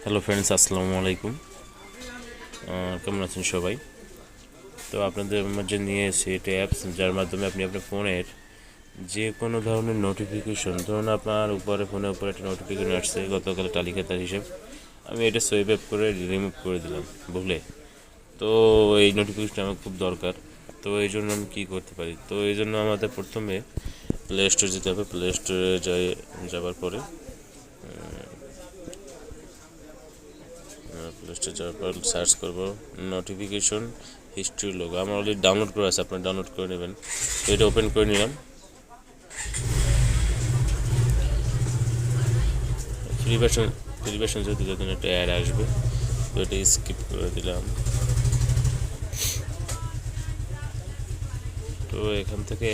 Hello friends, আসসালামু আলাইকুম। কেমন আছেন সবাই? তো আপনাদের মাঝে নিয়ে এসে এটা অ্যাপস যার মাধ্যমে আপনি আপনার ফোনের যে কোনো ধরনের নোটিফিকেশন, ধরুন আপনার ফোনের উপরে একটা নোটিফিকেশন আসছে গতকাল তালিকাতার হিসেব, আমি এটা সোয়েপ অ্যাপ করে রিমুভ করে দিলাম ভুলে। তো এই নোটিফিকেশনটা আমার খুব দরকার। তো এই জন্য আমি কী করতে পারি? তো এই জন্য আমাদের প্রথমে প্লে স্টোরে যেতে হবে। প্লে স্টোরে যাওয়ার পরে প্লে স্টোরে যাওয়ার পর সার্চ করব নোটিফিকেশন হিস্ট্রি লোগো। আমার অলরেডি ডাউনলোড করা আছে, আপনারা ডাউনলোড করে নেবেন। তো এটা ওপেন করে নিলাম। ফ্রি ভার্সন যেহেতু যখন একটা অ্যাড আসবে, তো এটা স্কিপ করে দিলাম। তো এখান থেকে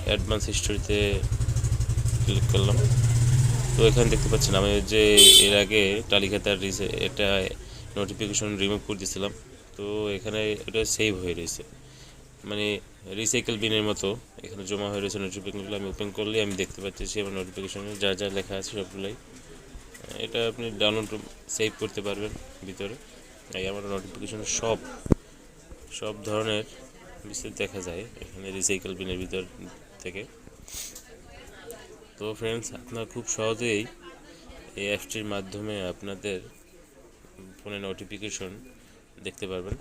অ্যাডভান্স হিস্ট্রিতে ক্লিক করলাম। তো এখানে দেখতে পাচ্ছেন আমি যে এর আগে তালিকাতার এটা নোটিফিকেশন রিমুভ করে দিয়েছিলাম। তো এখানে এটা সেভ হয়ে রয়েছে, মানে রিসাইকেল বিনের মতো এখানে জমা হয়ে রয়েছে নোটিফিকেশনগুলো। আমি ওপেন করলে আমি দেখতে পাচ্ছি আমার নোটিফিকেশনে যা যা লেখা আছে সবগুলোই। এটা আপনি ডাউনলোড সেভ করতে পারবেন ভিতরে। এই আমার নোটিফিকেশনের সব ধরনের বিস্তারিত দেখা যায় এখানে রিসাইকেল বিনের ভিতর থেকে। তো ফ্রেন্ডস, আপনারা খুব সহজেই এই অ্যাপসটির মাধ্যমে আপনাদের ফোনে নোটিফিকেশন দেখতে পারবেন।